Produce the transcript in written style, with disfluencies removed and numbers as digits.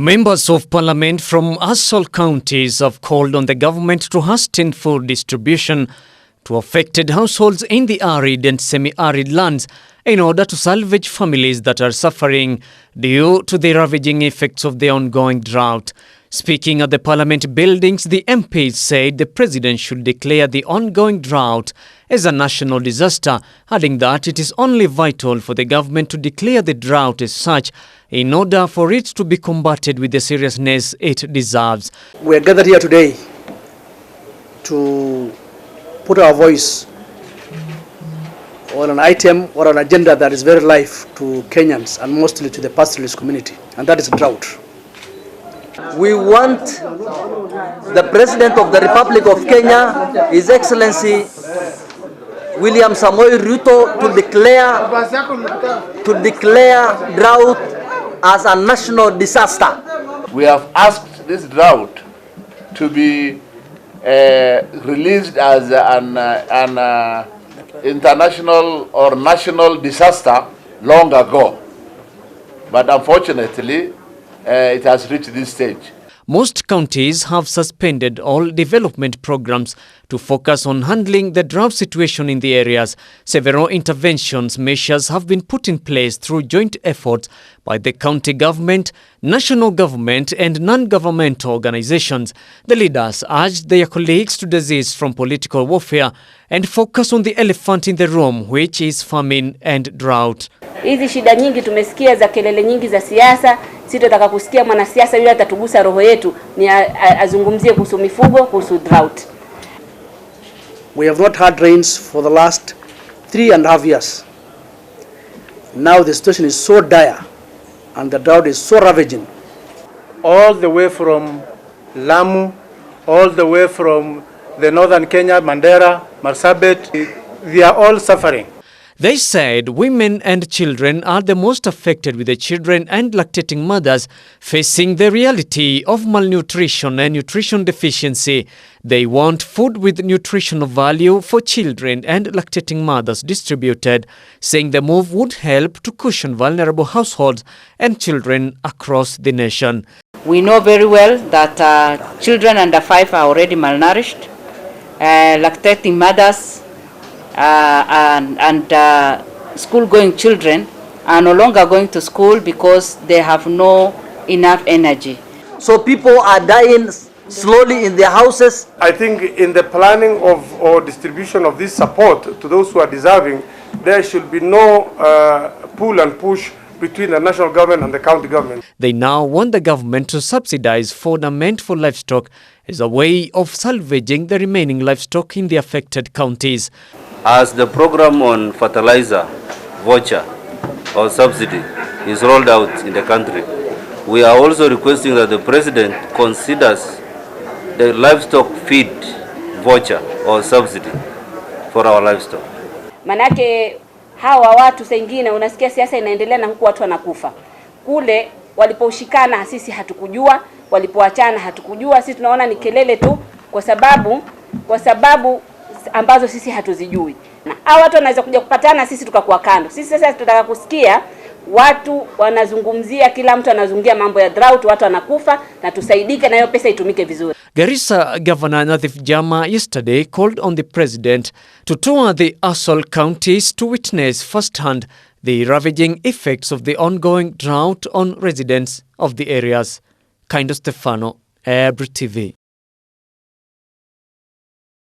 Members of Parliament from ASAL counties have called on the government to hasten food distribution to affected households in the arid and semi-arid lands in order to salvage families that are suffering due to the ravaging effects of the ongoing drought. Speaking at the Parliament buildings, the MPs said the President should declare the ongoing drought as a national disaster, adding that it is only vital for the government to declare the drought as such in order for it to be combated with the seriousness it deserves. We are gathered here today to put our voice on an item or an agenda that is very live to Kenyans and mostly to the pastoralist community, and that is drought. We want the President of the Republic of Kenya, His Excellency William Samoei Ruto, to declare drought as a national disaster. We have asked this drought to be released as an international or national disaster long ago, but unfortunately it has reached this stage. Most counties have suspended all development programs to focus on handling the drought situation in the areas. Several interventions measures have been put in place through joint efforts by the county government, national government and non-governmental organizations. The leaders urged their colleagues to desist from political warfare and focus on the elephant in the room, which is famine and drought. Hizi shida nyingi tumesikia za kelele nyingi za siasa. Sisi tunataka kusikia mwanasiasa yule atatugusa roho yetu ni azungumzie kuhusu mifugo, kuhusu drought. We have not had rains for the last 3.5 years. Now the situation is so dire and the drought is so ravaging. All the way from Lamu, all the way from the northern Kenya, Mandera, Marsabit, they are all suffering. They said women and children are the most affected, with the children and lactating mothers facing the reality of malnutrition and nutrition deficiency. They want food with nutritional value for children and lactating mothers distributed, saying the move would help to cushion vulnerable households and children across the nation. We know very well that children under 5 are already malnourished. Lactating mothers and school-going children are no longer going to school because they have no enough energy. So people are dying slowly in their houses. I think in the planning of or distribution of this support to those who are deserving, there should be no pull and push between the national government and the county government. They now want the government to subsidize fodder meant for livestock as a way of salvaging the remaining livestock in the affected counties. As the program on fertilizer voucher or subsidy is rolled out in the country, we are also requesting that the President considers the livestock feed voucher or subsidy for our livestock. Manake hawa watu sengine unasikia siasa inaendelea na huku watu wanakufa. Kule waliposhikana sisi hatukujua, walipoachana hatukujua. Sisi tunaona ni kelele tu kwa sababu ambazo sisi hatuzijui. Na hao watu wanaweza kuja kupatana sisi tukakuwa kando. Sisi sasa tunataka kusikia watu wanazungumzia, kila mtu anazungumzia mambo ya drought, watu wanakufa na tusaidike na hiyo pesa itumike vizuri. Garissa Governor Nathif Jama yesterday called on the President to tour the ASAL counties to witness firsthand the ravaging effects of the ongoing drought on residents of the areas. Kind of Stefano, Abra TV.